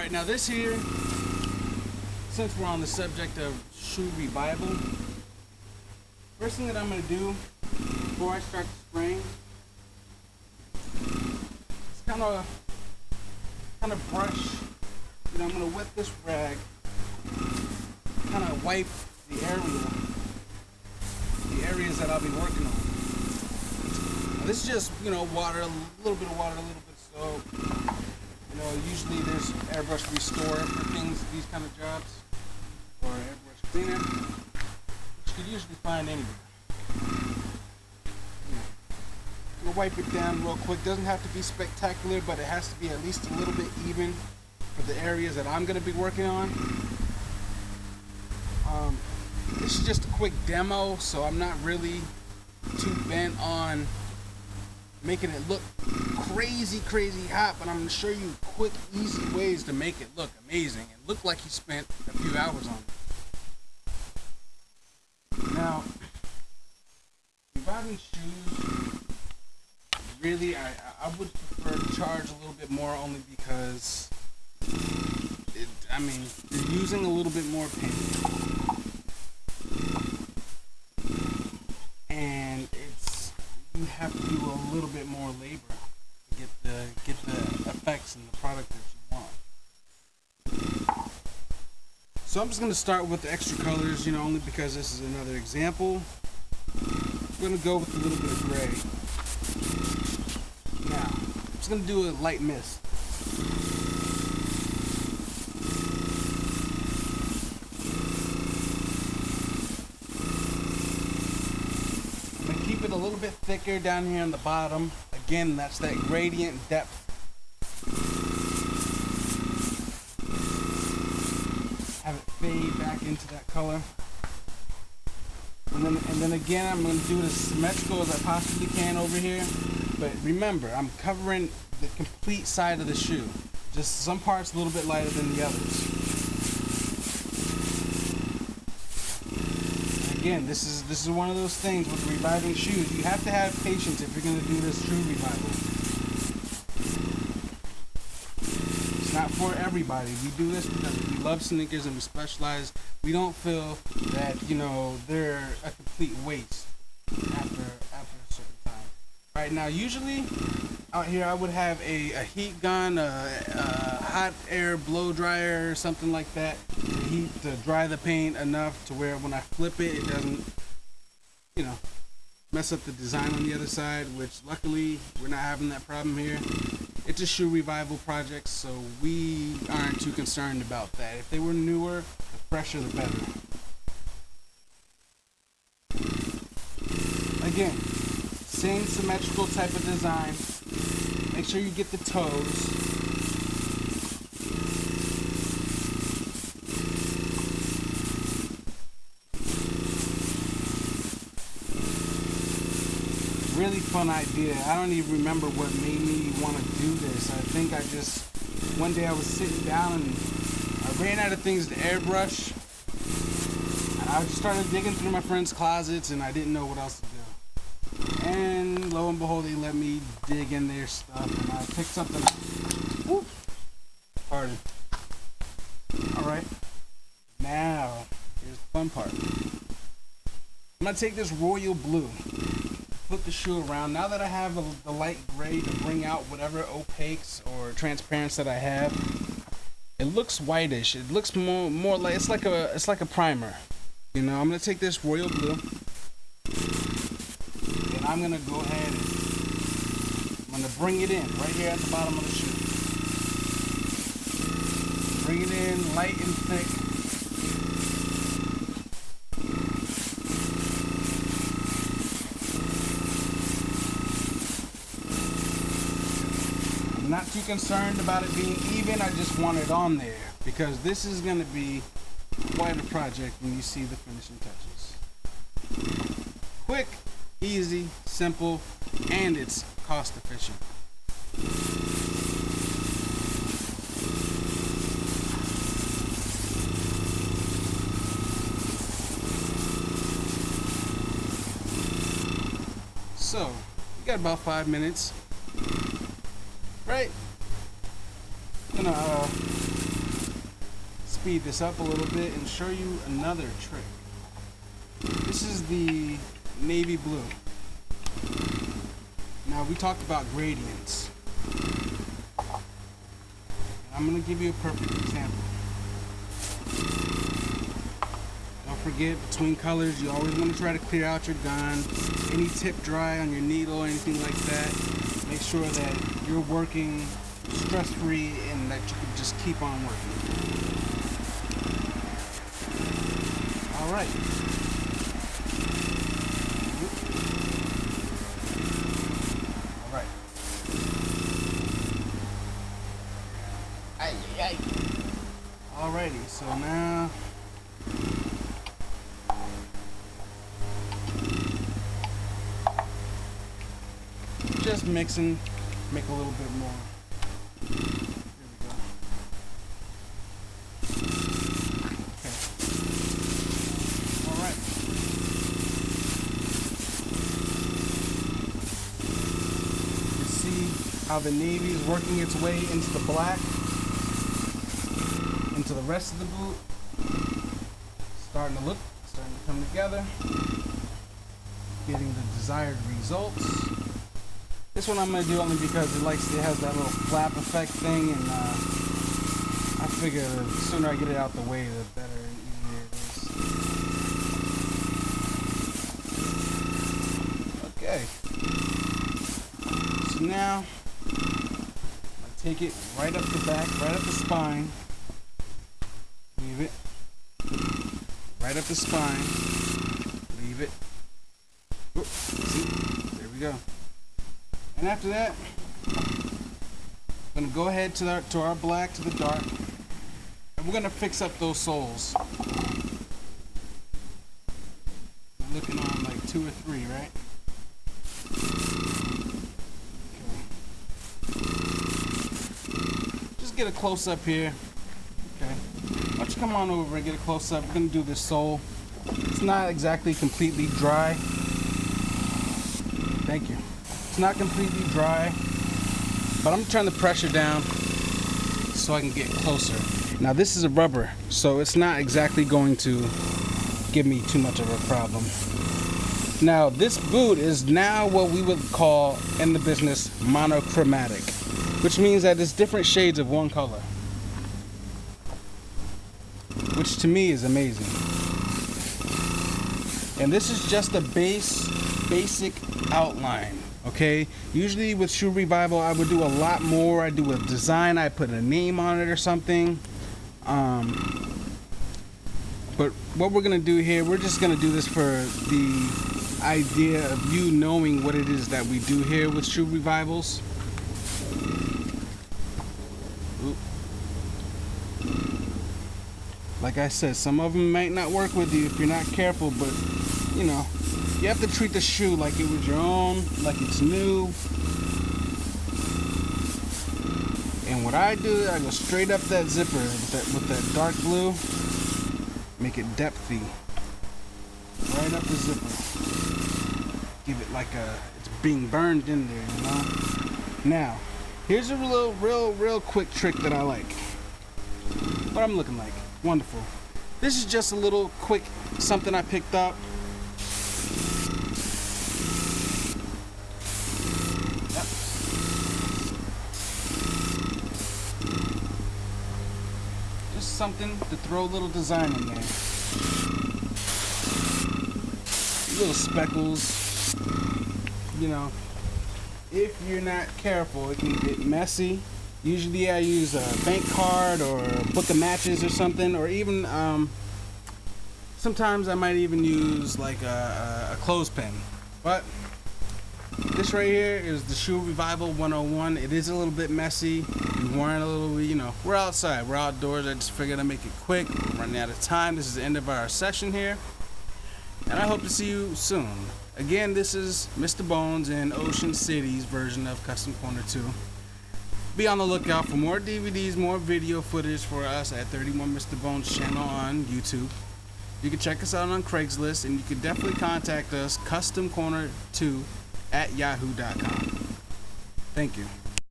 Alright, now this here, since we're on the subject of shoe revival, first thing that I'm going to do before I start spraying is kind of brush. I'm going to wet this rag, kind of wipe the areas that I'll be working on. Now, this is just, water, a little bit of water, a little bit of soap. Usually there's Airbrush Restore for these kind of jobs, or Airbrush Cleaner, which you could usually find anywhere. We'll wipe it down real quick. Doesn't have to be spectacular, but it has to be at least a little bit even for the areas that I'm going to be working on. This is just a quick demo, so I'm not really too bent on making it look crazy hot, but I'm going to show you quick, easy ways to make it look amazing and look like you spent a few hours on it. Now, reviving shoes, really, I would prefer to charge a little bit more, only because you're using a little bit more paint, and you have to do a little bit more labor to get the effects and the product that you want. So I'm just going to start with the extra colors, only because this is another example. I'm going to go with a little bit of gray. Now, I'm just going to do a light mist. I'm going to keep it a little bit thicker down here on the bottom. Again, that's that gradient depth. Have it fade back into that color. And then again, I'm going to do it as symmetrical as I possibly can over here. But remember, I'm covering the complete side of the shoe. Just some parts a little bit lighter than the others. Again, this is one of those things with reviving shoes. You have to have patience if you're going to do this shoe revival. It's not for everybody. We do this because we love sneakers and we specialize. We don't feel that, they're a complete waste after a certain time. Right now, usually out here I would have a heat gun, a hot air blow dryer or something like that, to dry the paint enough to where when I flip it, it doesn't, mess up the design on the other side, which luckily we're not having that problem here. It's a shoe revival project, so we aren't too concerned about that. If they were newer, the fresher the better. Again, same symmetrical type of design. Make sure you get the toes. Really fun idea. I don't even remember what made me want to do this. I think one day I was sitting down and I ran out of things to airbrush. And I just started digging through my friends' closets and I didn't know what else to do. And lo and behold, they let me dig in their stuff and I picked something up. Whoop. Pardon. Alright. Now, here's the fun part. I'm going to take this royal blue. Flip the shoe around. Now that I have the light gray to bring out whatever opaques or transparents that I have, it looks whitish. It looks more like it's like a primer. I'm gonna take this royal blue and I'm gonna go ahead and I'm gonna bring it in right here at the bottom of the shoe. Bring it in light and thick. I'm not too concerned about it being even. I just want it on there because this is going to be quite a project when you see the finishing touches. Quick, easy, simple, and it's cost efficient. So, we got about 5 minutes. Right? I'm gonna speed this up a little bit and show you another trick. This is the navy blue. Now we talked about gradients. I'm going to give you a perfect example. Don't forget, between colors, you always want to try to clear out your gun. Any tip dry on your needle or anything like that. Make sure that you're working stress-free and that you can just keep on working. All right. All right. Alrighty, so now just mixing, make a little bit more. Here we go. Okay. Alright. You see how the navy is working its way into the black, into the rest of the boot. Starting to come together. Getting the desired results. This one I'm going to do only because it has that little flap effect thing, and I figure the sooner I get it out the way, the better and easier it is. Okay. So now, I'm going to take it right up the back, right up the spine. Leave it. Right up the spine. Leave it. Whoop. See? There we go. And after that, I'm going to go ahead to our black, to the dark, and we're going to fix up those soles. I'm looking on like 2 or 3, right? Okay. Just get a close up here. Okay. Why don't you come on over and get a close up? We're going to do this sole. It's not exactly completely dry. Thank you. It's not completely dry, but I'm turning the pressure down so I can get closer. Now this is a rubber, so it's not exactly going to give me too much of a problem. Now this boot is now what we would call in the business monochromatic, which means that it's different shades of one color, which to me is amazing. And this is just a basic outline. Okay, usually with Shoe Revival I would do a lot more. I do a design, I put a name on it or something. But what we're gonna do here, we're just gonna do this for the idea of you knowing what it is that we do here with Shoe Revivals. Oop. Like I said, some of them might not work with you if you're not careful, but you know, you have to treat the shoe like it was your own, like it's new. And what I do, I go straight up that zipper with that dark blue, make it depthy. Right up the zipper. Give it like it's being burned in there, you know? Now, here's a real quick trick that I like. What I'm looking like. Wonderful. This is just a little quick something I picked up. Something to throw a little design in there. Little speckles. You know, if you're not careful, it can get messy. Usually I use a bank card or a book of matches or something, or even sometimes I might even use like a clothespin. But this right here is the Shoe Revival 101. It is a little bit messy. We're wearing a little, you know, we're outside, we're outdoors. I just figured I'd make it quick. We're running out of time. This is the end of our session here. And I hope to see you soon. Again, this is Mr. Bones in Ocean City's version of Custom Corner 2. Be on the lookout for more DVDs, more video footage for us at 31 Mr. Bones channel on YouTube. You can check us out on Craigslist, and you can definitely contact us, customcorner2@yahoo.com. Thank you.